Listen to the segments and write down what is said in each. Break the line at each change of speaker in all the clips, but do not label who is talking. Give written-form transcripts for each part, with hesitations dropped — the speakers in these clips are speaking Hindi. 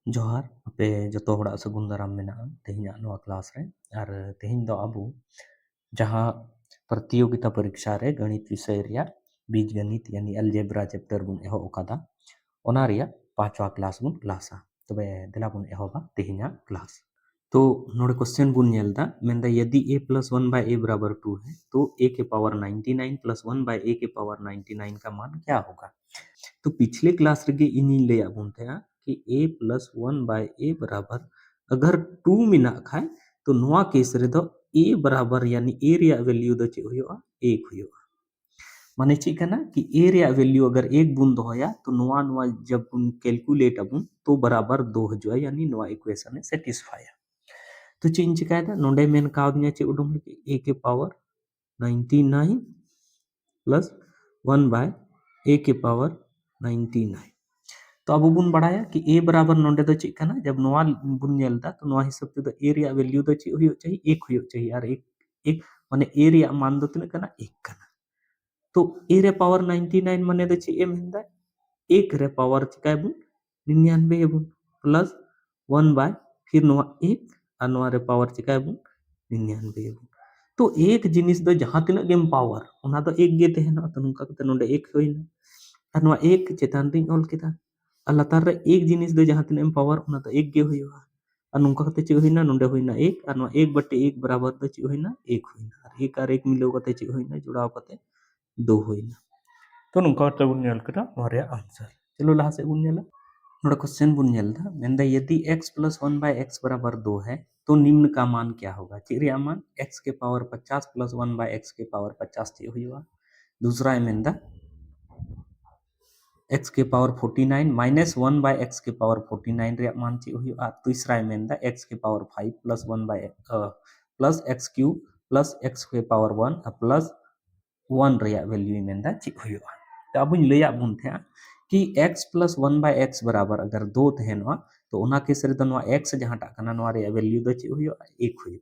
जोहार आपे जतो हड़ा सगुन दाराम मेना तेहिना नोआ क्लास रे और तेहिन दो अबु जहां प्रतियोगिता परीक्षा रे गणित विषय रिया बीज गणित यानी अलजेब्रा चैप्टर बुन एहो ओकादा ओना रिया पांचवा क्लास बुन क्लासा तबे देला बुन एहोबा तेहिना क्लास। तो नोड़े क्वेश्चन बुन नेलदा मेंदा यदि a प्लस 1 बाय a बराबर 2 है तो a के पावर 99 प्लस 1 बाय a के पावर 99 का मान क्या होगा। तो पिछले क्लास रे इनी ले आबुन थे कि a प्लस 1 बाय a बराबर अगर 2 मिना खाए तो नोआ केस रे दो a बराबर यानी a रिया वैल्यू दो चे हुयोआ 1 हुयोआ माने ची कना कि a रिया वैल्यू अगर 1 बुन दोया तो नोआ नोआ जब बुन कैलकुलेट अबुन तो बराबर 2 हजुआ यानी नोआ इक्वेशन सेटिस्फाई तो चेंज चिकायदा नोंडे मेन कावदिया चे उडुम लगे a के पावर 99 प्लस 1 बाय a के पावर 99 तो अब बुन बढ़ाया कि a बराबर नोंडे दो चेक करना जब नोआ बुन नेलदा तो नोआ हिसाब से तो a रिया वैल्यू दो चेक हुयो चाहिए 1 हुयो चाहिए और एक माने a रिया मान दो तिना कना 1 कना तो a रे पावर 99 माने दो चेक एम हिंदा 1 रे पावर चिकाय बुन 99 बुन प्लस 1 बाय फिर नोआ 1 और नोआ रे पावर चिकाय बुन 99 बुन तो एक जिनिस दो जहां तिना गेम पावर ओना दो एक गे तेहना तो नुका कते नोंडे 1 होइना और नोआ 1 चेतान रिन ऑल केदा और लतार रे एक जिनिस दो जहां तिना पावर ओना दो 1 गे होइवा और नुका कते चे होइना नोंडे होइना 1 और नोआ 1 बटे 1 बराबर दो चे होइना 1 होइना और 1 और 1 मिलाव कते चे होइना जुड़ाव कते 2 होइना तो नुका कते बुन नेल केदा नोआ रे आंसर चलो लाहा से बुन नेला नोड़ा क्वेश्चन बुन नेलदा मेंदा यदि x प्लस 1 बाय x बराबर 2 है तो निम्न का मान क्या होगा चिरिया मान x के पावर 50 प्लस 1 बाय x के पावर 50 चे हुआ दूसरा है मेंदा x के पावर 49 माइनस 1 बाय x के पावर 49 रे मान चे हुआ तीसरा है मेंदा x के power 5 plus 1 by plus x cube plus x के पावर 1 प्लस 1 रे वैल्यू मेंदा चे हुआ तो अब लैया बुन थे कि x प्लस 1 बाय x बराबर अगर 2 तहनवा तो ओना केस रे तो x जहां टा कना नोआ रे वैल्यू दो चे हुयो 1 हुयो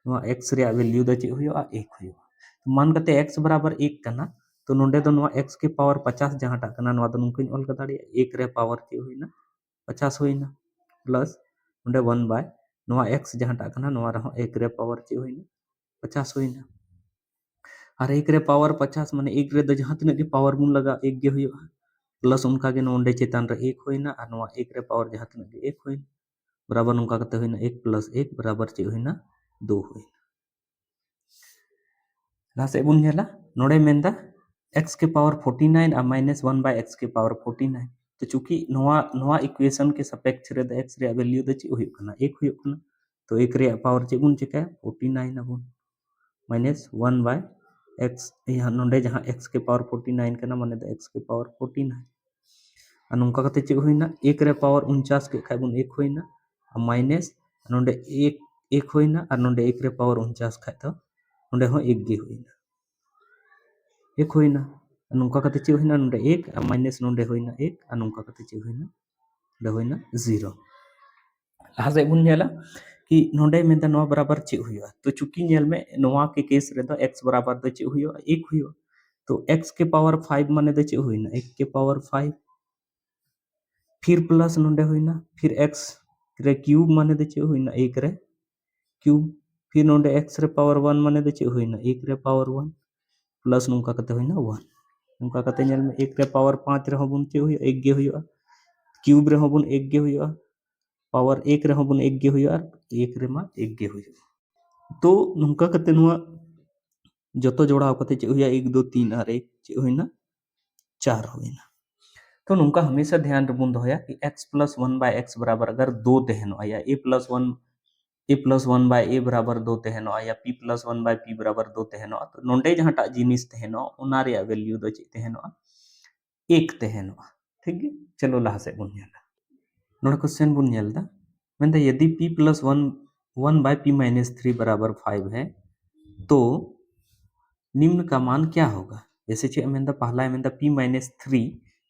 नोआ x रे वैल्यू दो चे हुयो 1 हुयो तो मान कते x बराबर 1 कना तो नोंडे दो नोआ x के पावर 50 जहां टा कना नोआ दो नुकिन ऑल का दाड़ी 1 रे पावर चे हुइना 50 हुइना प्लस नोंडे 1 बाय नोआ x जहां टा कना नोआ रहो 1 रे पावर चे हुइना 50 हुइना और 1 रे पावर 50 माने 1 रे दो जहां तिना के पावर मुन लगा 1 गे हुयो प्लस उनका के नोंडे चेतान रे 1 होइना और नोआ 1 रे पावर जहां तिना के 1 होइना बराबर नुका कते होइना 1 प्लस 1 बराबर चे होइना 2 होइना लासे बुन नेला नोडे मेंदा x के पावर 49 और माइनस 1 बाय x के पावर 49 तो चूंकि नोआ नोआ इक्वेशन के सापेक्ष रे द x रे वैल्यू द चे हुयो कना 1 हुयो कना तो 1 रे पावर चे बुन चिका 49 अबुन माइनस 1 बाय x यहाँ नोंडे जहां x के पावर 49 कना माने द x के पावर 49 और नुका कते चे होइना 1 रे पावर 49 के खाय बुन 1 होइना और माइनस नोंडे 1 1 होइना और नोंडे 1 रे पावर 49 खाय तो नोंडे हो 1 गे होइना 1 होइना नुका कते चे होइना नोंडे 1 और माइनस नोंडे होइना 1 और नुका कते चे होइना नोंडे होइना 0 लाहा से बुन नेला कि नोंडे मेंदा नोआ बराबर चे हुयो तो चूंकि नेल में नोआ के केस रे दो x बराबर दो चे हुयो 1 हुयो तो x के पावर 5 माने दो चे होइना 1 के पावर 5 फिर प्लस नोंडे होइना फिर x रे क्यूब माने दे चे होइना 1 रे क्यूब फिर नोंडे x रे पावर 1 माने दे चे होइना 1 रे पावर 1 प्लस नुका कते होइना 1 नुका कते नेल में 1 रे पावर 5 रे होबुन चे होइयो 1 गे होइयो क्यूब रे होबुन 1 गे होइयो पावर 1 रे होबुन 1 गे होइयो 1 रे मा 1 गे होइयो तो नुका कते नुआ जतो जोड़ाव कते चे होइया 1 2 3 और 1 चे होइना 4 होइना तो नुका हमेशा ध्यान रबुन दोया कि x प्लस 1 बाय x बराबर अगर 2 तहनो या a प्लस 1 बाय a बराबर 2 तहनो या p प्लस 1 बाय p बराबर 2 तहनो तो नोंडे जहां टा जिनिस तहनो ओना रे वैल्यू दो चे तहनो 1 तहनो ठीक है चलो लाहा से बुन नेला नोडे क्वेश्चन बुन नेलदा मेंदा यदि p plus 1 1 by p minus 3 बराबर 5 है तो निम्न का मान क्या होगा जैसे चे मेंदा पहला मेंदा p माइनस 3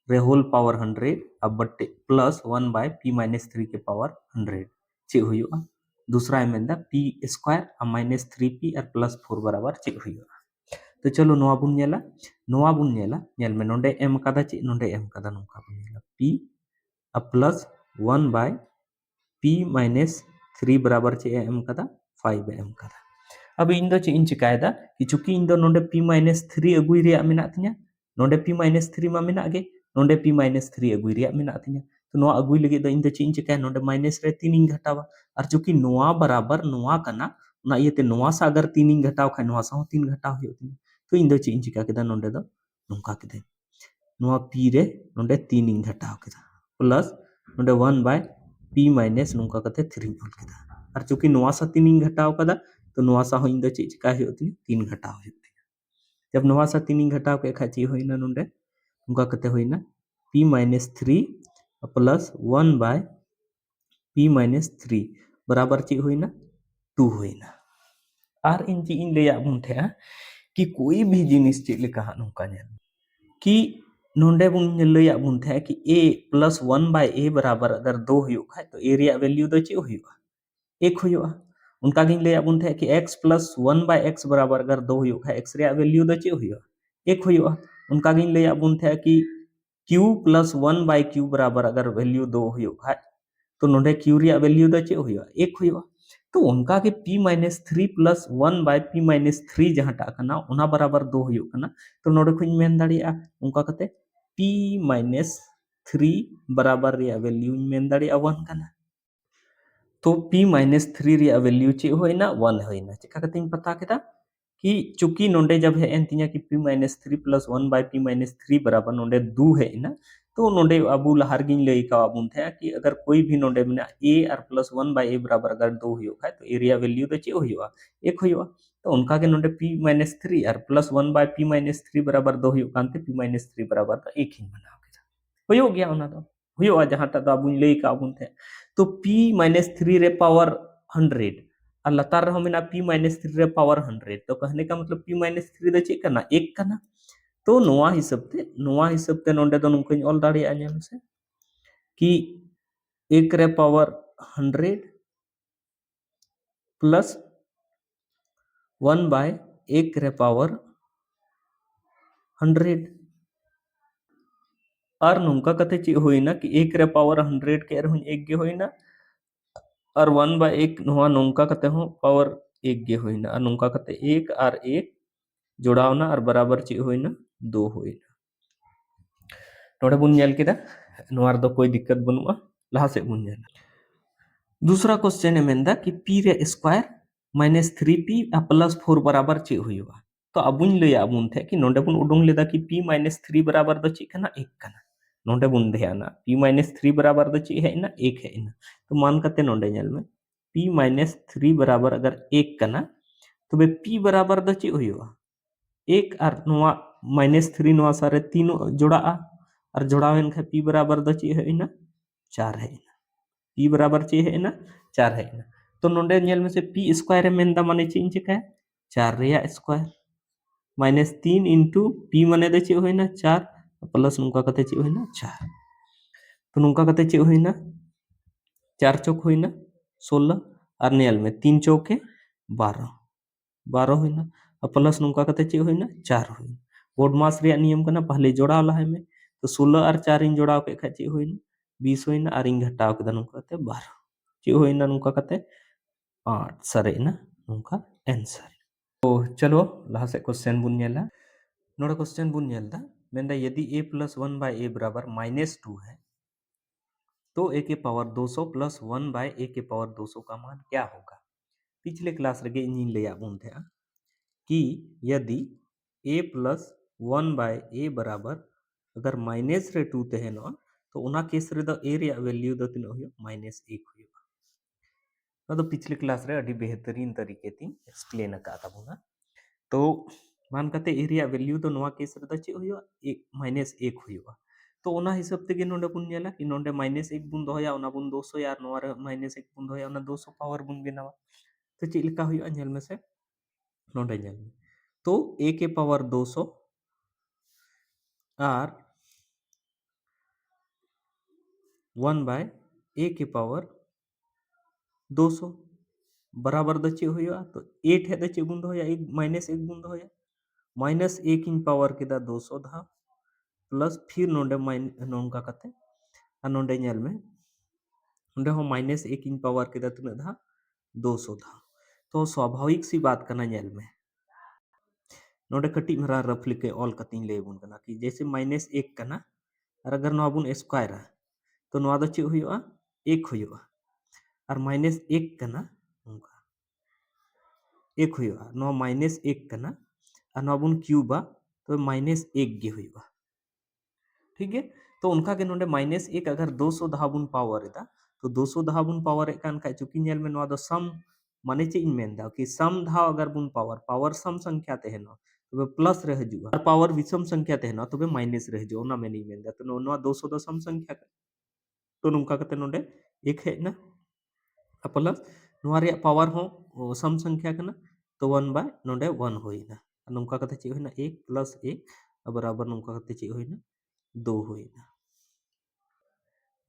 रे होल पावर 100 अब बट्टे प्लस 1 बाय p माइनस 3 के पावर 100 चे हुआ दूसरा मेंदा p स्क्वायर और माइनस 3p और प्लस 4 बराबर चे हुआ तो चलो नोआ बुन नेला नेल में नोंडे एम कादा चे नोंडे एम कादा नोका बुन नेला p अब प्लस 1 बाय p माइनस 3 बराबर चे एम कदा 5 एम कदा अब इन दो चे इन चिकायदा कि चूंकि इन दो नोंडे p माइनस 3 अगुई रिया मिना तिया नोंडे p माइनस 3 मा मिना गे नोंडे p माइनस 3 अगुई रिया मिना तिया तो नोआ अगुई लगे दो इन दो चे इन चिकाय नोंडे माइनस रे 3 इन घटावा और चूंकि नोआ बराबर नोआ कना ना ये नोआ सा अगर 3 इन घटाव खाय नोआ सा 3 घटाव हो तिया तो इन दो चे इन चिका केदा नोंडे दो नोंका केदा नोआ p रे नोंडे 3 इन घटाव केदा प्लस नोंडे 1 बाय p माइनस नोंका कते 3 बोल केदा और चूंकि नोआ सा 3 इन घटाव कदा तो नोआ सा हो इन दो चे चिका हो तिया 3 घटाव हो तिया जब नोआ सा 3 इन घटाव के खाय चे होइना नोंडे नोंका कते होइना p minus 3 plus 1 by p minus 3 बराबर चे होइना 2 होइना और इन ची इन लेया बुन थे कि कोई भी जिनिस चे लेका नोंका नेल कि नोंडे बुन लेया बुन थे कि a प्लस 1 बाय a बराबर अगर 2 हुयो खाय तो a रिया वैल्यू दो चे हुयो 1 हुयो उनका गिन लेया बुन थे कि x प्लस 1 बाय x बराबर अगर 2 हुयो खाय x रिया वैल्यू दो चे हुयो 1 हुयो उनका गिन लेया बुन थे कि q प्लस 1 बाय q बराबर अगर वैल्यू 2 हुयो खाय तो नोंडे q रिया वैल्यू दो चे हुयो 1 हुयो तो उनका के p minus 3 plus 1 by p minus 3 जहां टा कना उना बराबर 2 हुयो कना तो नोडे खुइन मेन दाड़िया उनका कते p माइनस 3 बराबर रिया वैल्यू मेन दाड़िया 1 कना तो p माइनस 3 रिया वैल्यू चे होइना 1 होइना चिका कते पता केदा कि चूंकि नोंडे जब है एंतिया कि p minus 3 plus 1 by p minus 3 बराबर नोंडे 2 है ना तो नोंडे अबू लहार गिन लई का अबुन थे कि अगर कोई भी नोंडे में a और प्लस 1 बाय a बराबर अगर 2 हुयो खाय तो एरिया वैल्यू तो चे हुयो 1 हुयो तो उनका के नोंडे p माइनस 3 और प्लस 1 बाय p माइनस 3 बराबर 2 हुयो कांते p माइनस 3 बराबर 1 ही बनाओ के हुयो गया उना तो हुयो जहां तक अबुन लई का अबुन थे तो p माइनस 3 रे पावर 100 और लतार रहो मेना p माइनस 3 रे पावर 100 तो कहने का मतलब p माइनस 3 दो चेक करना 1 करना तो नोआ हिसाब ते नोंडे दो नुंकनी ऑल दाड़िया नेल से कि 1 रे पावर 100 प्लस 1 बाय 1 रे पावर 100 और नुंका कते चे होइना कि 1 रे पावर 100 के रहु 1 गे होइना और 1 बाय 1 नोआ नुंका कते हो पावर 1 गे होइना और नुंका कते 1 और 1 जोड़ावना और बराबर चे होइना 2 होइना नोडे बुन नेल केदा नोआर दो कोई दिक्कत बनुआ लहा से बुन नेल दूसरा क्वेश्चन है मेंदा कि p रे स्क्वायर माइनस 3p प्लस 4 बराबर चे हुआ तो अबुन लया अबुन थे कि नोंडे बुन उडुंग लेदा कि p माइनस 3 बराबर दो चे कना 1 कना नोंडे बुन ध्याना p माइनस 3 बराबर दो चे है ना 1 है ना तो मान कते नोंडे नेल में p माइनस 3 बराबर अगर 1 कना तो बे p बराबर दो चे हुआ 1 और नोआ माइनस 3 नोआ सारे तीन जोड़ा और जोड़ावेन खा p बराबर दो चे है ना 4 है p बराबर चे है ना 4 है ना तो नोंडे नेल में से p स्क्वायर में दा माने चे इंचे का 4 रिया स्क्वायर माइनस 3 इंटू p माने दे चे होइना 4 प्लस नुका कते चे होइना 4 तो नुका कते चे होइना 4 चौक होइना 16 और नेल में 3 चौक है 12 12 होइना और प्लस नुका कते चे होइना 4 होइना बोर्ड मास रिया नियम कना पहले जोड़ा ला है में तो 16 और 4 इन जोड़ाव के खा चे होइना 20 होइना और इन घटाव के नुका कते 12 चे होइना नुका कते 8 सरेना नुका आंसर तो चलो लहा से क्वेश्चन बुन नेला नोड़ा क्वेश्चन बुन नेलदा मेंदा यदि a प्लस 1 बाय a बराबर माइनस 2 है तो a के पावर 200 प्लस 1 बाय a के पावर 200 का मान क्या होगा पिछले क्लास रगे इन ले बुन थे कि यदि a प्लस 1 बाय a बराबर अगर माइनस रे 2 तहनो तो उना केस रे द a रे वैल्यू द तिनो हुयो माइनस 1 हुयो तो पिछले क्लास रे अभी बेहतरीन तरीके ती एक्सप्लेन का ताबुना तो मान कते एरिया वैल्यू तो नोआ केस रे द चे हुयो एक माइनस 1 हुयो तो ओना हिसाब ते नोंडे बुन नेला कि नोंडे माइनस 1 बुन दोया ओना बुन 200 यार नोआ रे माइनस 1 बुन दोया ओना 200 पावर बुन बेनावा तो चे लिखा हुयो नेल में से नोंडे नेल तो a के पावर 200 और 1 बाय a के पावर 200 बराबर दचे हुआ तो 8 है दचे बुन होया एक माइनस 1 बुन होया माइनस 1 इन पावर के दा 200 धा प्लस फिर नोंडे माइन नोंका कते आ नोंडे नेल में नोडे हो माइनस एक इन पावर के तना धा 200 धा तो स्वाभाविक सी बात करना नेल में नोडे कटी मरा रफ लिखे ऑल कतिंग ले बुन कना कि जैसे माइनस एक कना और अगर नवा बुन स्क्वायर तो नवा दो चे हुआ एक हुआ और माइनस एक कना उनका एक हुआ नवा माइनस एक कना और नवा बुन क्यूबा तो माइनस एक गे हुआ ठीक है तो उनका के नोडे माइनस एक अगर 200 दहा बुन पावर एदा तो 200 दहा बुन पावर एक कान का चुकी नेल में नवा दो सम माने चे इन मेंदा कि सम धा अगर बुन पावर पावर सम संख्या तहनो तबे प्लस रह जुआ और पावर विषम संख्या तहनो तबे माइनस रह जुआ ना में नहीं मेंदा तो नवा 200 दो सम संख्या तो नुका कते नोडे एक है ना प्लस नवा रे पावर हो सम संख्या कना तो 1 बाय नोडे 1 होइना नुका कते चे होइना 1 प्लस 1 बराबर नुका कते चे होइना 2 होइना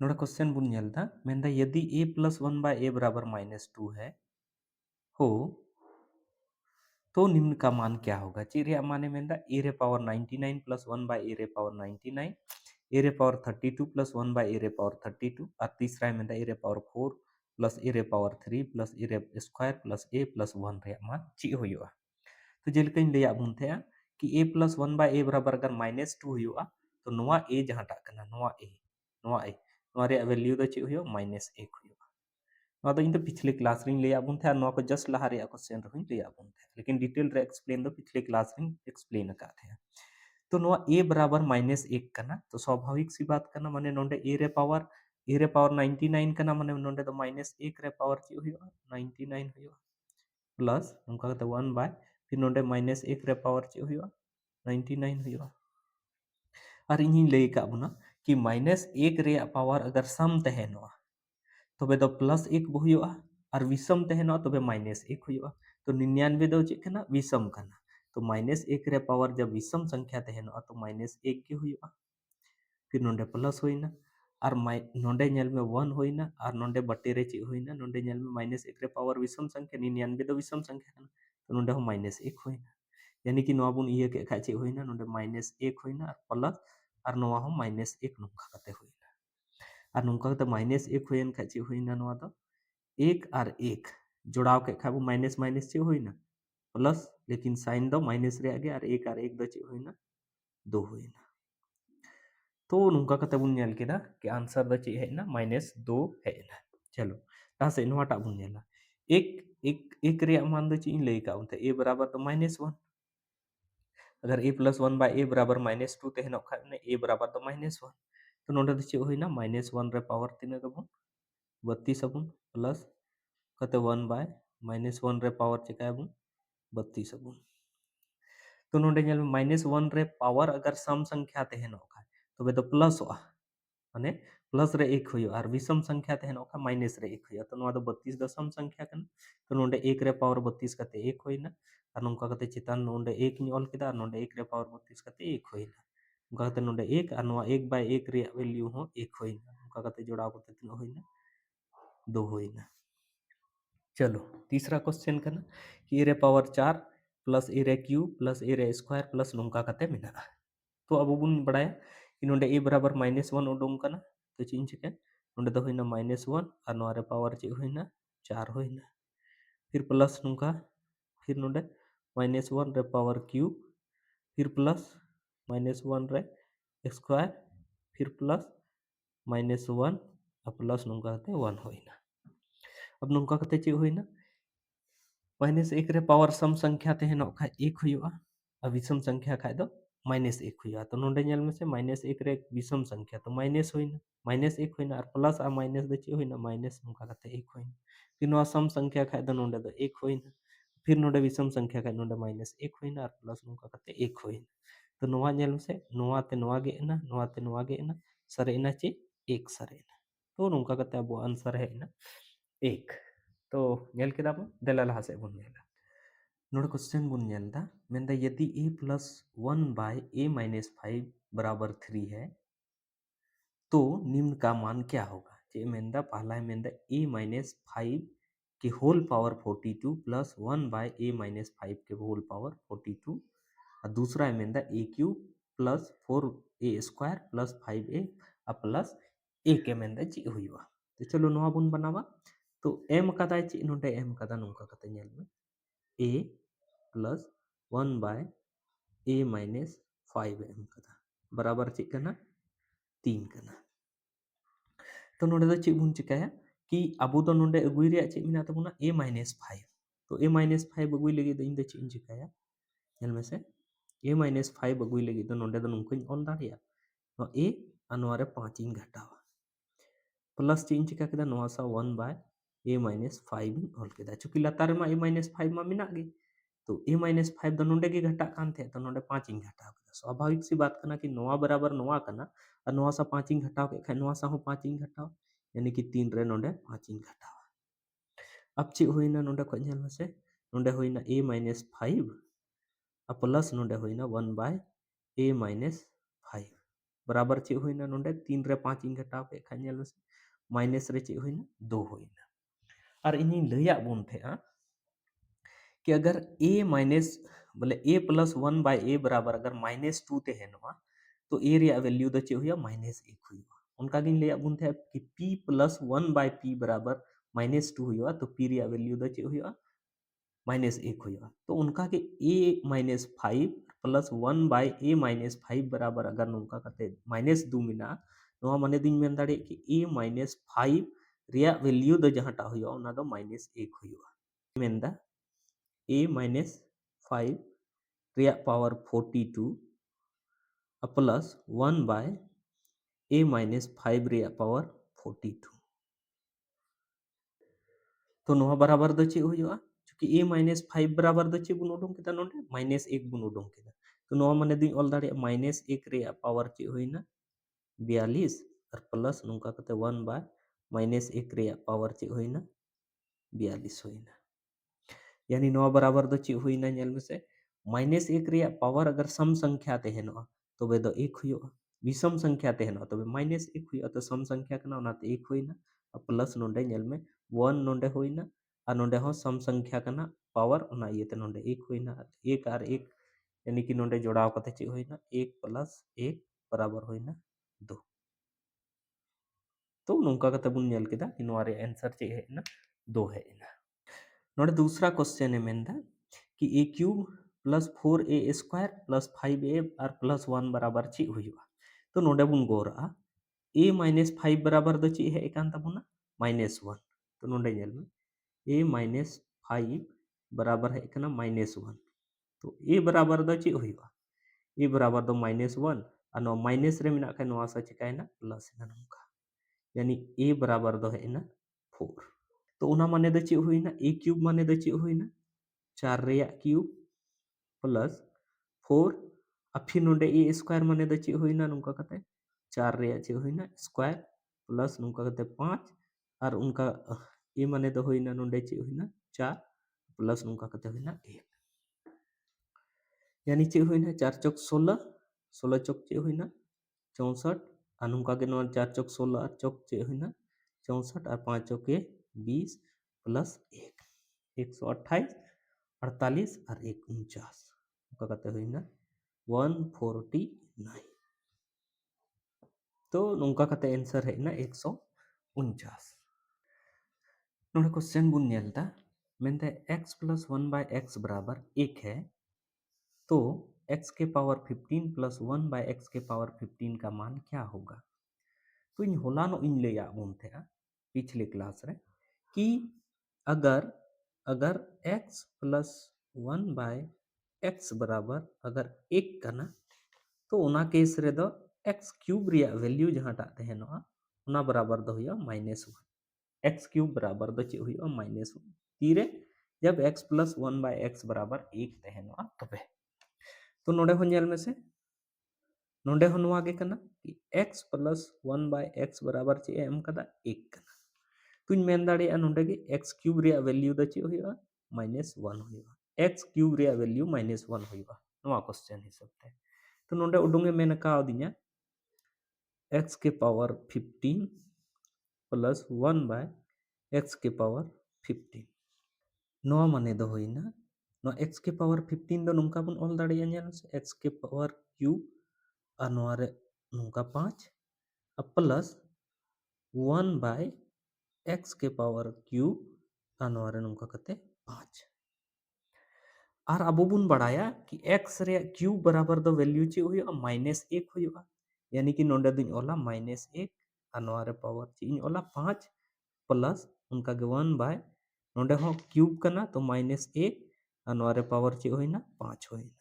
नोडे क्वेश्चन बुन नेलदा मेंदा यदि a प्लस 1 बाय a बराबर माइनस 2 है हो तो निम्न का मान क्या होगा ची रे माने मेंदा a रे पावर 99 प्लस 1 बाय a रे पावर 99 a रे पावर 32 प्लस 1 बाय a रे पावर 32 और तीसरा मेंदा a रे पावर 4 प्लस a रे पावर 3 प्लस a रे स्क्वायर प्लस a प्लस 1 रे मान ची होयुआ तो जेलकाइन ले आबुन थे कि a प्लस 1 बाय a बराबर अगर माइनस 2 होयुआ तो नोआ a जहां टा कना नोआ a नोआ रे वैल्यू दो ची होयो माइनस 1 होयुआ नोआ दो इन तो पिछले क्लास रे ले आबुन थे नोआ को जस्ट लहा रे क्वेश्चन रे ले आबुन थे लेकिन डिटेल रे एक्सप्लेन दो पिछले क्लास रे एक्सप्लेन का थे तो नोआ a बराबर माइनस 1 कना तो स्वाभाविक सी बात कना माने नोंडे a रे पावर 99 कना माने नोंडे तो माइनस 1 रे पावर ची होयो 99 होयो प्लस उनका तो 1 बाय फिर नोंडे माइनस 1 रे पावर ची होयो 99 होयो और इन ले का बुना कि माइनस 1 रे पावर अगर सम तहनो तबे दो प्लस 1 होयो और विषम तहनो तबे माइनस 1 होयो तो 99 दो चे कना विषम कना तो माइनस 1 रे पावर जब विषम संख्या तहनो तो माइनस 1 के होयो फिर नोंडे प्लस होइना और नोंडे नेल में 1 होइना और नोंडे बटे रे चे होइना नोंडे नेल में माइनस 1 रे पावर विषम संख्या 99 दो विषम संख्या कना तो नोंडे हो माइनस 1 होइना यानी कि नोआ बुन इए के खा चे होइना नोंडे माइनस 1 होइना और प्लस और नोआ हो माइनस 1 नुका कते होइना और नुका कते माइनस 1 होइना खा चे होइना नोआ दो 1 और 1 जोड़ाव के खाबू माइनस माइनस चे होइना प्लस लेकिन साइन दो माइनस रे आगे और 1 दो चे होइना 2 होइना तो नुका कते बुन नेल केदा कि आंसर द चे हेना माइनस 2 हेना चलो ता से नोटा बुन नेला एक एक एक रे मान द चे इन लेई का उनते a बराबर तो माइनस 1 अगर a प्लस 1 बाय a बराबर माइनस 2 तेहनो खाने a बराबर तो माइनस 1 तो नोटा द चे होइना माइनस 1 रे पावर तिना गबुन 32 अबुन प्लस कते 1 बाय माइनस 1 रे पावर चिका अबुन 32 अबुन तो नोडे नेल माइनस 1 रे पावर अगर सम संख्या तहनो खा तबे तो प्लस होआ माने प्लस रे 1 होयो और विषम संख्या तहनो खा माइनस रे 1 होयो तो नोआ दो 32 द सम संख्या कन तो नोडे 1 रे पावर 32 कते 1 होइना और नोंका कते चितान नोडे 1 नि ऑल केदा नोडे 1 रे पावर 32 कते 1 होइना नोंका कते नोडे 1 और नोआ 1 बाय 1 रे वैल्यू हो 1 होइना नोंका कते जोड़ाव कते तिनो होइना 2 होइना चलो तीसरा क्वेश्चन करना कि ए रे पावर 4 प्लस ए रे क्यूब प्लस ए रे स्क्वायर प्लस नोंका कते मेना तो अब बुन बड़ाया कि नोंडे ए बराबर -1 उडोंग कना तो चिन चिके नोंडे दो होइना -1 और नोआ रे पावर चे होइना 4 होइना फिर प्लस नोंका फिर नोंडे -1 रे पावर क्यूब फिर प्लस -1 रे स्क्वायर फिर प्लस -1 और प्लस नोंका कते 1 होइना अब नोंका कते चे होइना -1 रे पावर सम संख्या तहनो खा 1 हुआ और विषम संख्या खा दो -1 हुआ तो नोंडे नेल में से -1 रे विषम संख्या तो माइनस होइना -1 होइना और प्लस और माइनस दे चे होइना माइनस नोंका कते 1 होइना फिर नोआ सम संख्या खा दो नोंडे दो 1 होइना फिर नोंडे विषम संख्या खा नोंडे -1 होइना और प्लस नोंका कते 1 होइना तो नोआ नेल में से नोआ ते नोआ गेना नोआ ते नोआ गेना सरेना चे 1 सरेना तो नोंका कते अब आंसर है ना 1 तो नेल केदा बो देला लहा से बुन नेला नोड क्वेश्चन बुन नेलदा मेंदा यदि a plus 1 by a minus 5 बराबर 3 है तो निम्न का मान क्या होगा जे मेंदा पहला है मेंदा a माइनस 5 के whole power 42 plus 1 by a minus 5 के होल पावर 42 और दूसरा है मेंदा a cube plus 4a square plus 5a और प्लस a के मेंदा जी हुई हुआ तो चलो नोआ बुन बनावा तो एम कदाय चे नोडे एम कदा नोंका कते नेल में a plus 1 by a minus 5 एम कदा बराबर चे कना 3 कना तो नोडे दो चे बुन चिकाया कि अबो दो नोडे अगुई रे चे मिना तबुना a माइनस 5 तो a माइनस 5 अगुई लगी दो इन दो चे चिकाया नेल में से a माइनस 5 अगुई लगी दो नोडे दो नुंकन ऑल दाड़िया no a अनुवारे 5 इन घटावा प्लस चे चिका केदा नोआ सा 1 बाय a माइनस 5 इन ऑल केदा चूंकि लतार में a माइनस 5 मा मिना गे तो a माइनस 5 दो नोडे के घटा कान थे तो नोडे 5 इन घटाव केदा स्वाभाविक सी बात कना कि नोआ बराबर नोआ कना और नोआ सा 5 इन घटाव के खाय नोआ सा हो 5 इन घटाव यानी कि 3 रे नोडे 5 इन घटाव अब चे होइना नोडे को नेल में से नोडे होइना a माइनस 5 और प्लस नोडे होइना 1 बाय a माइनस 5 बराबर चे होइना नोडे 3 रे 5 इन घटाव के खाय नेल में से माइनस रे चे होइना 2 होइना और इन्हीं लया बुन थे कि अगर a माइनस बोले a प्लस 1 बाय a बराबर अगर माइनस 2 ते हेनवा तो a रे वैल्यू द चे हुआ माइनस 1 हुआ उनका गिन ले बुन थे कि p प्लस 1 बाय p बराबर माइनस 2 हुआ तो p रे वैल्यू द चे हुआ माइनस 1 हुआ तो उनका के a minus 5 plus 1 by a minus 5 बराबर अगर उनका कहते माइनस 2 मिना नोआ माने दिन मेन दाड़े कि a माइनस 5 रे वैल्यू द जहां टा हुआ उना दो माइनस 1 हुआ मेन दा a माइनस 5 रे power 42 plus 1 by a minus 5 रे पावर 42 तो नोआ बराबर दो चे हुआ क्योंकि a माइनस 5 बराबर दो चे बुन उडुम केदा नोडे माइनस 1 बुन उडुम केदा तो नोआ माने दिन ऑल दाड़े माइनस 1 रे पावर चे होइना 42 और प्लस नुका कते 1 बाय माइनस 1 रे पावर चे होइना 42 होइना यानी नोआ बराबर दो चे हुईना नेल में से माइनस 1 रे पावर अगर सम संख्या तेहनो तबे दो 1 हुआ विषम संख्या तेहनो तबे माइनस 1 हुआ तो सम संख्या कना ओनाते 1 हुईना और प्लस नोडे नेल में 1 नोडे हुईना और नोडे हो सम संख्या कना पावर ओना इयते नोडे 1 हुईना 1 और 1 यानी कि नोडे जोड़ाव कते चे हुईना 1 प्लस 1 बराबर हुईना 2 तो नोंका कते बुन नेल केदा कि नोआ रे आंसर चे हेना 2 हेना नोडे दूसरा क्वेश्चन है मेन दा कि a cube plus 4a square plus 5a और प्लस 1 बराबर ची हुआ तो नोडे बुन गोरा a माइनस 5 बराबर द ची है एकांत बुना माइनस 1 तो नोडे नेल में a माइनस 5 बराबर है एकना माइनस 1 तो a बराबर द ची हुआ a बराबर दो माइनस 1 और नो माइनस रे मिना के नोआ सा चिकायना प्लस ना नोका यानी a बराबर दो है ना 4 तो उना माने द ची हुईना a क्यूब माने द ची हुईना 4 रे क्यूब प्लस 4 अब फिर नोडे ए स्क्वायर माने द ची हुईना नुका कते 4 रे ची हुईना स्क्वायर प्लस नुका कते 5 और उनका ए माने द हुईना नोडे ची हुईना 4 प्लस नुका कते हुईना 1 यानी ची हुईना 4 चौक 16 16 चौक ची हुईना 64 और नुका के नो 4 चौक 16 और चौक ची हुईना 64 और 5 चौक 20 प्लस 1 128 48 और 1 49 कहते हुई ना 149 तो नोंका कते आंसर है ना 149 नोडे क्वेश्चन बुन नेलता मेनते x प्लस 1 बाय x बराबर 1 है तो x के पावर 15 प्लस 1 बाय x के पावर 15 का मान क्या होगा तो इन होला नो इन ले बुन थे पिछले क्लास रे कि अगर अगर x प्लस 1 बाय x बराबर अगर 1 कना तो उना केस रे दो x क्यूब रिया वैल्यू जहां टा तहनोआ उना बराबर दो हुआ माइनस 1 x क्यूब बराबर दो चे हुआ माइनस 1 तीरे जब x प्लस 1 बाय x बराबर 1 तहनोआ तबे तो नोडे हो नेल में से नोडे हो नोआ गे कना कि x प्लस 1 बाय x बराबर चे एम कदा 1 कना तुम मेन दाड़े नोडे गे x क्यूब रिया वैल्यू द चे हुआ माइनस 1 हुआ x क्यूब रिया वैल्यू माइनस 1 हुआ नोआ क्वेश्चन हिसाब ते तो नोडे उडुंगे मेन का दिया x के पावर 15 प्लस 1 बाय x के पावर 15 नोआ माने दो होइना नो x के पावर 15 दो नुका बन ऑल दाड़े नेल से x के पावर क्यूब और नोआ रे नुका 5 प्लस 1 बाय x के पावर क्यूब और नवा रे नोंका कते 5 और अब बुन बढ़ाया कि x रे क्यूब बराबर दो वैल्यू चे हुआ -1 हुआ यानी कि नोंडे दुन ओला -1 और नवा रे पावर चे इन ओला 5 प्लस उनका के 1 बाय नोंडे हो क्यूब करना तो -1 और नवा रे पावर चे होइना 5 होइना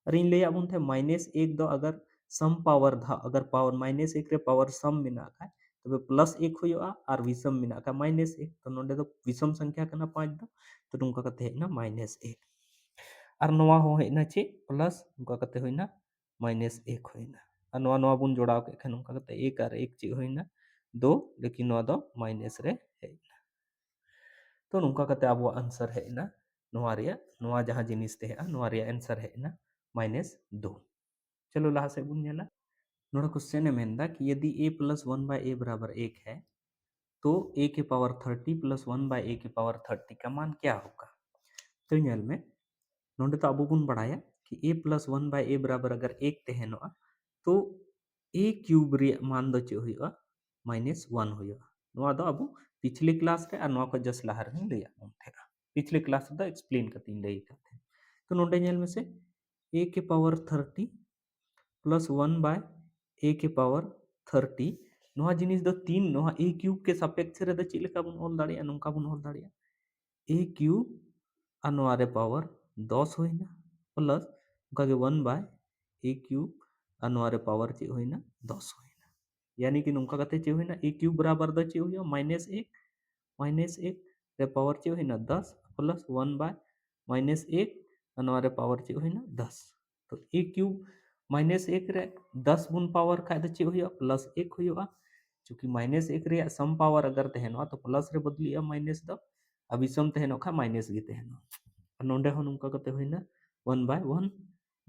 और इन ले बुन थे -1 दो अगर सम पावर धा अगर पावर -1 रे पावर सम मिना का तबे +1 हुआ और विषम मिना का -1 तो नोंडे दो विषम संख्या करना 5 दो तो नोंका कते हेना -1 और नवा हो हेना चे प्लस उनका कते होइना -1 होइना और नवा नवा बुन जोड़ाव के खान उनका कते 1 और 1 चे होइना 2 लेकिन नवा दो माइनस रे हेना तो नुका कते अब आंसर हेना नवा रिया नवा जहां जिनिस ते नवा रिया आंसर हेना -2 चलो लाहा से बुन नेला नोड़ा क्वेश्चन मेनदा कि यदि a प्लस 1 बाय a बराबर 1 है तो a के पावर 30 प्लस 1 बाय a के पावर 30 का मान क्या होगा तो नेल में नोंडे तो अब बुन बढ़ाया कि a प्लस 1 बाय a बराबर अगर 1 तहनोआ तो a क्यूब रे मान दो चे हुआ -1 हुआ नवा दो अब पिछले क्लास रे और नवा को जस्ट लाहर में लिया उनथेगा पिछले क्लास दा एक्सप्लेन करती लई करते तो नोंडे नेल में से a के पावर 30 प्लस 1 बाय a के पावर 30 नवा जिनिस दो 3 नवा a क्यूब के सापेक्ष रे द चिलेका बुन ऑल दाड़िया नोंका बुन ऑल दाड़िया a क्यूब और नवा रे पावर 10 होइना प्लस उनका के 1 बाय a क्यूब और नवा रे पावर चे होइना 10 होइना यानी कि नोंका कते चे होइना a क्यूब बराबर द चे होइया -1 रे पावर चे होइना 10 प्लस 1 बाय -1 और नवा रे पावर चे होइना 10 तो a क्यूब -1 रे 10 गुण पावर खाय द चे होइया +1 होइया चूंकि -1 रे सम पावर अगर तहनवा तो प्लस रे बदलिया माइनस द अभी सम तहनो खा माइनस गे तहनो नोंडे हो नुका कते होइना 1 बाय 1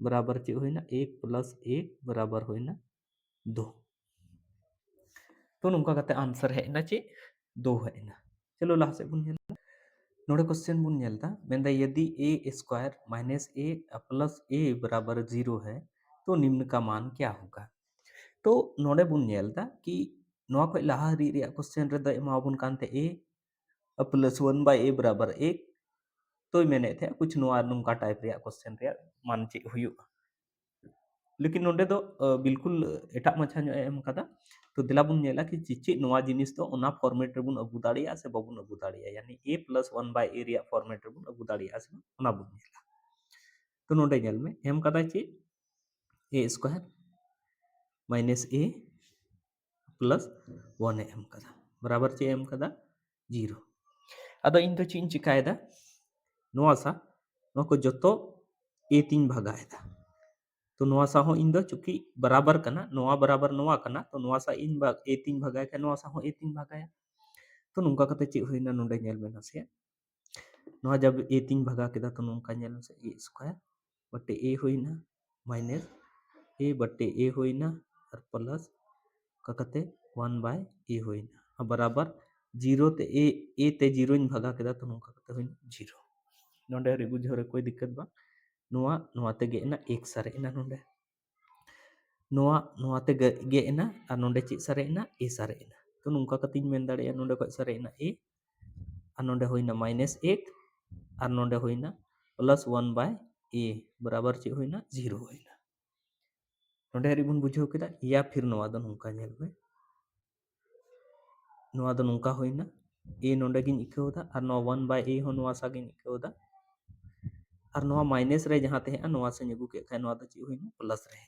बराबर चे होइना 1 प्लस 1 बराबर होइना 2 तो नुका कते आंसर हेना चे 2 हेना चलो लाहा से बुन नेला नोडे क्वेश्चन बुन नेलदा मेंदा यदि a square minus a plus a बराबर 0 है तो निम्न का मान क्या होगा तो नोडे बुन नेलदा कि नोआ को लाहा री रे क्वेश्चन रे द एमा बुन कांते a प्लस 1 बाय a बराबर 1 तो मैंने थे कुछ नोआ नुका टाइप रे क्वेश्चन रे मान चे हुयुगा लेकिन नोडे दो बिल्कुल एटा मछा नो एम कदा तो दिला बुन नेला कि चिचे नोआ जिनिस तो ओना फॉर्मेट रे बुन अगु दाड़िया से बबुन अगु दाड़िया यानी a प्लस 1 बाय a रिया फॉर्मेट रे बुन अगु दाड़िया से ओना बुन नेला तो नोडे नेल में एम कदा चे a square minus a plus 1 एम कदा बराबर चे एम कदा 0 अदो इन तो चिन चिकायदा नोआ सा नो को जतो a 3 भागायदा तो नोआ सा हो इन दो चूंकि बराबर कना नोआ बराबर नोआ कना तो नोआ सा इन भाग a 3 भागाय का नोआ सा हो a 3 भागाया तो नुका कते चे होइना नोंडे नेल में नसे नोआ जब a 3 भागा केदा तो नुका नेल से a स्क्वायर बटे a होइना माइनस a बटे a होइना और प्लस का कते 1 बाय a होइना और बराबर 0 ते a ते 0 इन भागा केदा तो नुका कते होइना 0 नोंडे रे बुझो रे कोई दिक्कत बा नोआ नोआ ते गेना 1 सारे ना नोंडे नोआ नोआ ते गेना और नोंडे चे सारे ना a सारे ना तो नुका कतिन मेन दाड़िया नोंडे को सारे ना a और नोंडे होइना -1 और नोंडे होइना प्लस 1 बाय a बराबर चे होइना 0 होइना नोंडे रे बुन बुझो केदा या फिर नोआ दो नुका नेल में नोआ दो नुका होइना a नोंडे गिन इकाउदा और नोआ 1 बाय a हो नोआ सा गिन इकाउदा और नोआ माइनस रे जहां ते नोआ से निगु के खाय नोआ दो चे होइना प्लस रे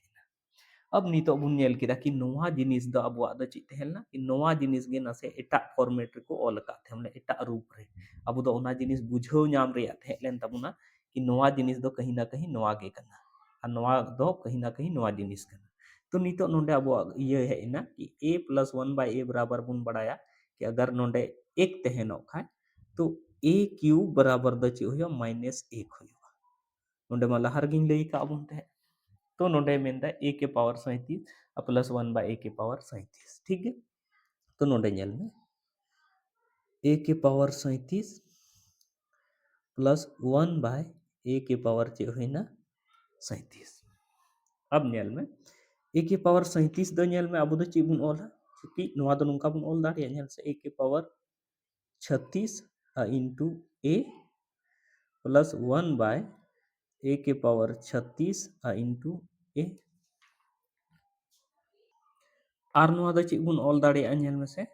अब नितो बुन नेल केदा कि नोआ जिनिस द अब द ची तहेलना कि नोआ जिनिस गे नसे एटा फॉर्मेट रे को ऑल का थे हमने एटा रूप रे अब दो ओना जिनिस बुझो नाम रे थेलेन तबुना कि नोआ जिनिस दो कहीं ना कहीं नोआ गे कना और नोआ दो कहीं ना कहीं नोआ जिनिस कना तो नितो नोंडे अब ये है ना कि a प्लस 1 बाय a बराबर बुन बढ़ाया कि अगर नोंडे 1 तहेनो खाय तो a क्यूब बराबर द ची होया -1 होया नोंडे माला हर गिन लई का बुन थे तो नोंडे मेंदा a के पावर 37 प्लस 1 बाय a के पावर 37 ठीक है तो नोंडे नेल में a के पावर 37 प्लस 1 बाय a के पावर चे होइना 37 अब नेल में a के पावर 37 दो नेल में अब दो ची बुन ओला क्योंकि नोआ दो नुका बुन ओल दाड़िया नेल से a के पावर 36 इंटू ए प्लस 1 बाय ए के पावर 36 इंटू ए और नोआ दो चेक बुन ऑल दाड़िया नेल में से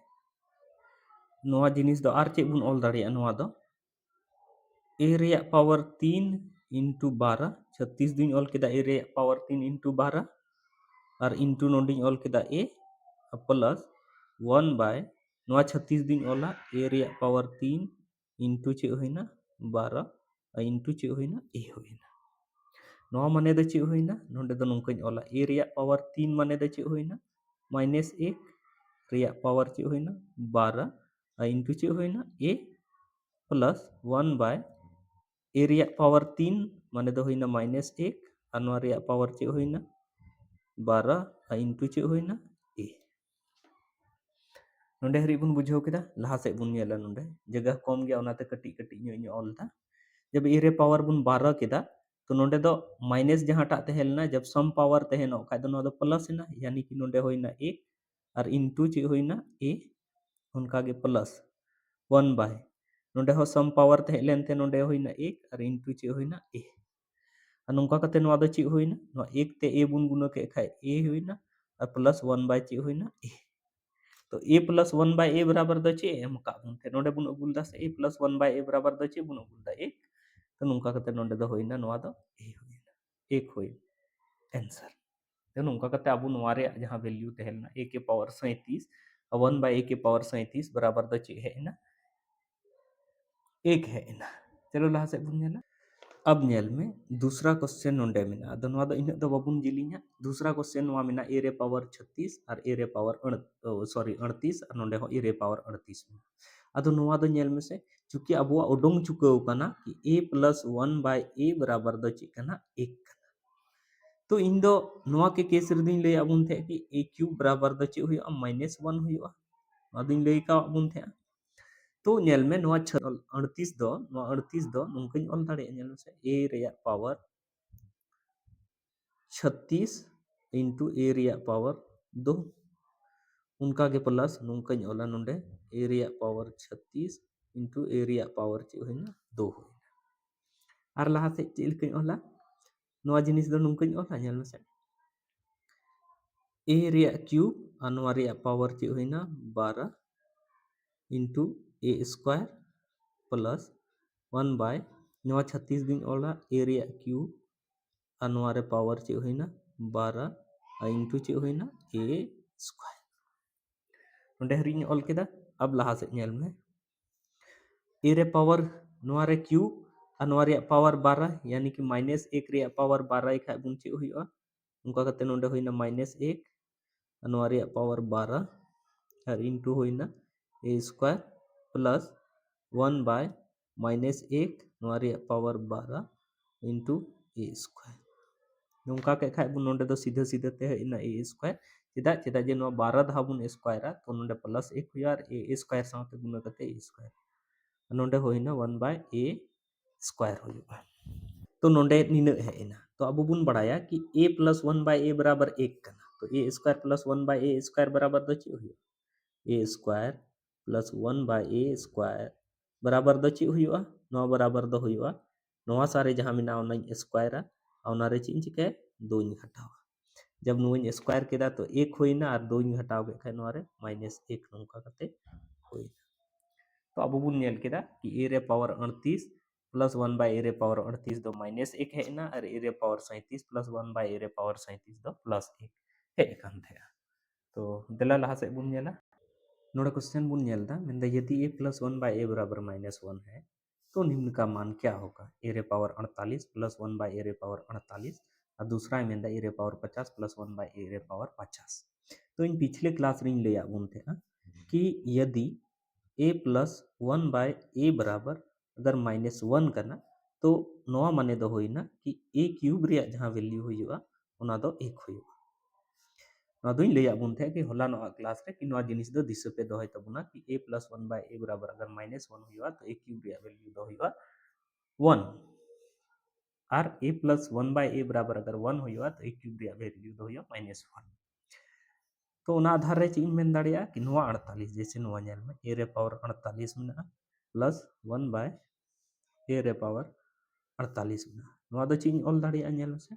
नोआ जिनिस दो और चेक बुन ऑल दाड़िया नोआ दो ए रिया पावर 3 इंटू 12 36 दिन ऑल केदा ए रिया पावर 3 इंटू 12 और इंटू नोडिंग ऑल केदा ए प्लस 1 बाय नोआ 36 दिन ऑला ए रिया पावर 3 इंटू चे होइना 12 इंटू चे होइना ए होइना नोआ माने दो चे होइना नोंडे दो नोंकन ऑला ए रिया पावर 3 माने दो चे होइना माइनस 1 रिया पावर चे होइना 12 इंटू चे होइना ए प्लस 1 बाय ए रिया पावर 3 माने दो होइना माइनस 1 और नोआ रिया पावर चे होइना 12 इंटू चे होइना ए नोंडे हरी बुन बुझाव केदा लहा से बुन नेला नोंडे जगह कम गया ओनाते कटी कटी ᱧᱚᱜ ऑलता जब ए रे पावर बुन 12 केदा तो नोंडे दो माइनस जहाटा तहेलना जब सम पावर तहेनो खाय दो नोदो प्लस ना यानी कि नोंडे होइना 1 और इंटू चे होइना ए उनका के प्लस 1 बाय नोंडे हो सम पावर तहेलेनते नोंडे होइना 1 और इंटू चे होइना ए और नोंका कते नोआ दो चे होइना नोआ 1 ते ए बुन गुना के खाय ए होइना और प्लस 1 बाय चे होइना ए तो ए प्लस 1 बाय ए बराबर दो चे एम का बुन थे नोंडे बुन अगुल दा से ए प्लस 1 बाय ए बराबर दो चे बुन अगुल दा 1 तो नोंका कते नोंडे दो होइना नोआ दो ए होइना 1 होइ आंसर तो नोंका कते अबु नोआ रे जहां वैल्यू तहेलना ए के पावर 37 और 1 बाय ए के पावर 37 बराबर दो चे है ना 1 है ना चलो लहा से बुन नेला अब नेल में दूसरा क्वेश्चन नोंडे मिना अदो नोआ दो इना दो बाबुन जिलिना दूसरा क्वेश्चन नोआ मिना ए रे पावर 36 और ए रे पावर 38 और नोंडे हो ए रे पावर 38 में अदो नोआ दो नेल में से चूंकि अबुआ उडोंग चुकाव कना कि ए प्लस 1 बाय ए बराबर दो चे कना 1 कना तो इन दो नोआ के केस रे दिन ले अबुन थे कि ए क्यूब बराबर दो चे हुआ माइनस 1 हुआ अदिन ले का अबुन थे तो नेल में नोआ 38 दो नोंकन ऑल दाड़े नेल में से ए रिया पावर 36 इंटू ए रिया पावर 2 उनका के प्लस नोंकन ऑला नोंडे ए रिया पावर 36 इंटू ए रिया पावर चे होइना 2 होइना और लहा से चे लकन ऑला नोआ जिनिस दो नोंकन ऑला नेल में से ए रिया क्यूब और नोआ रिया पावर चे होइना 12 into a square plus 1 bye नोआ 36 दिन ऑला ए रिया क्यूब और नोआ रे पावर चे होइना 12 इंटू चे होइना ए स्क्वायर नोंडे हरी ऑल केदा अब लहा से नेल में ए रे पावर नोआ रे क्यूब और नोआ रे पावर 12 यानी कि माइनस 1 रे पावर 12 खाय बुन चे हुआ उनका कते नोंडे होइना माइनस 1 और नोआ रे पावर 12 और इंटू होइना a square plus 1 by minus 1 नोआ रे पावर 12 इंटू ए स्क्वायर नोंका के खाय बुन नोंडे दो सीधा सीधा ते हेना ए स्क्वायर चेदा चेदा जे नोआ 12 धा बुन स्क्वायरा तो नोंडे प्लस 1 हुआ और ए स्क्वायर साथे गुना कते ए स्क्वायर नोंडे होइना 1 बाय ए स्क्वायर हुआ तो नोंडे निना हेना तो अब बुन बड़ाया कि ए प्लस 1 बाय ए बराबर 1 कना तो ए स्क्वायर प्लस 1 बाय ए स्क्वायर बराबर दो चे हुआ ए स्क्वायर प्लस 1 बाय ए स्क्वायर बराबर दो चे हुआ नोआ बराबर दो हुआ नोआ सारे जहां मिना ओना स्क्वायरा ओना रे चे चिके 2 हटावा जब नोइन स्क्वायर केदा तो 1 होइना और 2 हटाव के खाय नोआ रे माइनस 1 नोंका कते होइना तो अब बुन नेल केदा कि ए रे पावर 38 प्लस 1 बाय ए रे पावर 38 दो माइनस 1 हेना और ए रे पावर 37 प्लस 1 बाय ए रे पावर 37 दो प्लस 1 हे कान थे तो देला लहा से बुन नेला नोड़ा क्वेश्चन बुन नेलदा मेंदा यदि ए प्लस 1 बाय ए बराबर माइनस 1 है तो निम्न का मान क्या होगा ए रे पावर 48 प्लस 1 बाय ए रे पावर 48 और दूसरा मेंदा ए रे पावर 50 प्लस 1 बाय ए रे पावर 50 तो इन पिछले क्लास रिंग ले आगुन थे कि यदि ए प्लस 1 बाय ए बराबर अगर माइनस 1 करना तो नोआ माने दो होइना कि ए क्यूब रे जहां वैल्यू हुआ ओना दो 1 हुआ नोआ दोइन ले आबुन थे कि होला नोआ क्लास रे कि नोआ जिनिस दो दिशा पे दोहय तबुना कि ए प्लस 1 बाय ए बराबर अगर माइनस 1 हुआ तो ए क्यूब रे वैल्यू दो हुआ 1 और ए प्लस 1 बाय ए बराबर अगर 1 हुआ तो ए क्यूब रे वैल्यू दो हुआ माइनस 1 तो उना आधार रे चीज मेन दाड़िया कि नोआ 48 जैसे नोआ नेल में a रे पावर 48 मेना प्लस 1 बाय a रे पावर 48 मेना नोआ दो चीज ऑल दाड़िया नेल से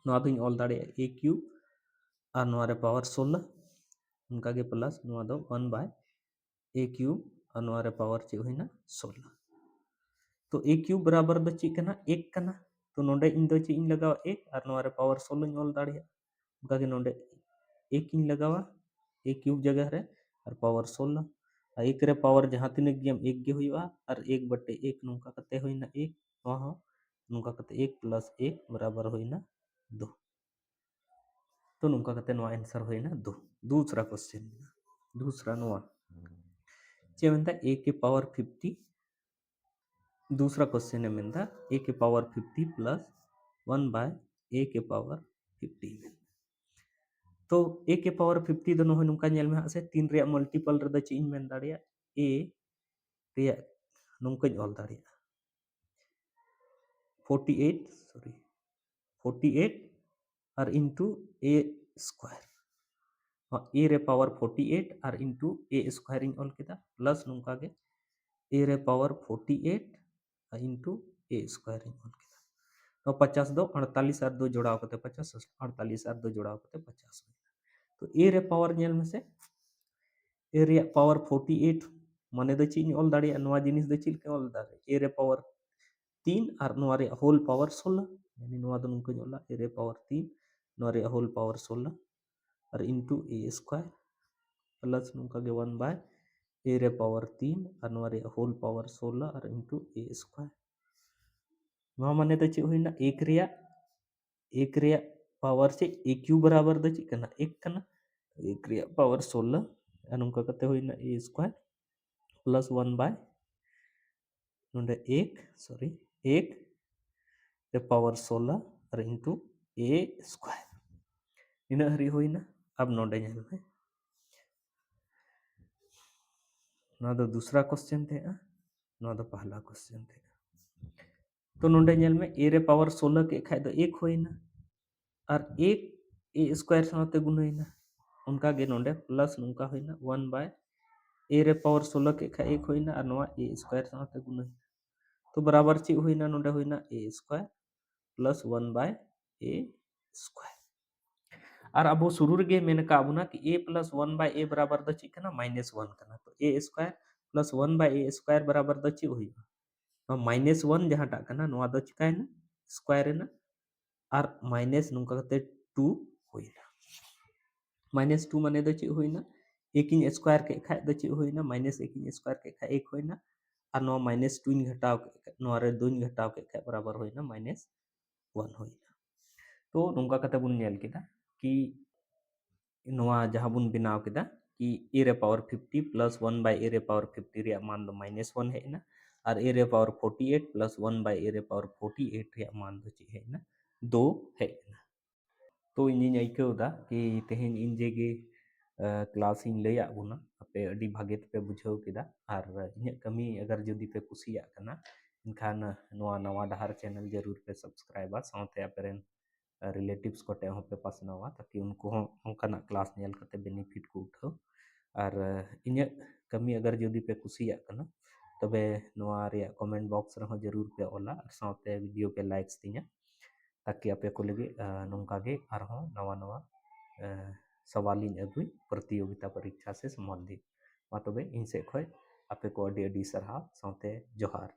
नोआ दो ऑल दाड़िया a क्यूब और नोआ रे पावर 16 उनका के प्लस नोआ दो 1 बाय a क्यूब और नोआ रे पावर ची होइना 16 तो a क्यूब बराबर दो ची कना 1 कना तो नोडे इन दो ची इन लगावा 1 और नोआ रे पावर 16 इन ऑल दाड़िया उनका के नोडे 1 इन लगावा a क्यूब जगह रे और पावर 16 और 1 रे पावर जहां तिने गेम 1 गे हुइवा और 1 बटे 1 नुका कते होइना 1 नोआ हो नुका कते 1 प्लस 1 बराबर होइना 2 तो नुका कते नोआ आंसर होइना 2 दूसरा क्वेश्चन दूसरा नोआ चे मेंता a के पावर 50 दूसरा क्वेश्चन है मेंता a के पावर 50 प्लस 1 बाय a के पावर 50 तो a के पावर 50 दोनों हो नुका नेल में हासे 3 रे मल्टीपल रे द ची इन मेन दाड़िया a रे नुका ऑल दाड़िया 48 सॉरी 48 और इनटू a स्क्वायर a रे पावर 48 और इनटू a स्क्वायर इन ऑल केदा प्लस नुका के a रे पावर 48 और इनटू a स्क्वायर इन ऑल केदा तो 50 दो 48 और 2 जोड़ाव करते 50 48 और 2 जोड़ाव करते 50 तो a रे पावर नेल में से a रे पावर 48 माने दो ची ऑल दाड़िया नोआ जिनिस दो चिल के ऑल दाड़िया a रे पावर 3 और नोआ रे होल पावर 16 यानी नोआ दो नुका जोला a रे पावर 3 नोआ रे होल पावर 16 और इनटू a स्क्वायर प्लस नुका के 1 बाय a रे पावर 3 और नोआ रे होल पावर 16 और इनटू a स्क्वायर नोआ माने दो ची होइना 1 रे पावर से a क्यूब बराबर दो ची कना 1 कना 1 रे पावर 16 और नुका कते होइना a स्क्वायर प्लस 1 बाय नोंडे 1 सॉरी 1 रे पावर 16 और इनटू a स्क्वायर इना हरी होइना अब नोंडे नेल में नोआ दो दूसरा क्वेश्चन थे नोआ दो पहला क्वेश्चन थे तो नोंडे नेल में a रे पावर 16 के खाय दो 1 होइना और 1 a स्क्वायर साथे गुणइना उनका गे नोंडे प्लस नुका होइना 1 बाय a रे पावर 16 के खाय 1 होइना और नोआ a स्क्वायर साथे गुणइना तो बराबर ची होइना नोंडे होइना a square plus 1 by a square और अब शुरू रे मेन का अबुना कि a प्लस 1 बाय a बराबर द ची कना -1 कना तो a square plus 1 by a square बराबर द ची होइना -1 जहां टा कना नोआ द चिकायना स्क्वायर ना और माइनस नुका कते 2 होइना -2 माने द ची होइना 1 इन स्क्वायर के खाय द ची होइना -1 इन स्क्वायर के खाय 1 होइना और नोआ -2 इन घटाव के नोआ रे 2 इन घटाव के खाय बराबर होइना -1 होइना तो नुका कते बुन नेल केदा कि नोआ जहां बुन बिनाव केदा कि a रे पावर 50 प्लस 1 बाय a रे पावर 50 रे मान दो -1 हेना और a रे पावर 48 प्लस 1 बाय a रे पावर 48 रे मान दो ची हेना 2 हेना तो इनिन आइकौदा कि तेहेन इन जेगे क्लास इन लैया बुना अपे अडी भागे पे बुझाव केदा और इन्हें कमी अगर जदि पे कुसिया कना इनखान नोआ नवा डहार चैनल जरूर पे सब्सक्राइबा साथे अपेरेन रिलेटिव्स को टे पे पासनावा ताकि उनको होंकाना क्लास नेल करते बेनिफिट को उठाओ और इन्हें कमी अगर जदि पे कुसिया कना तबे नोआ रे कमेंट बॉक्स रहो जरूर पे ओला और साथे वीडियो पे लाइक्स तिना ताकि आपे को लगे नौका गे आरहों नवा नवा सवाल इन अगुई प्रतियोगिता परीक्षा से संबंधित मा तबे इन से खय आपे को अडी अडी सरहा साथे जोहार।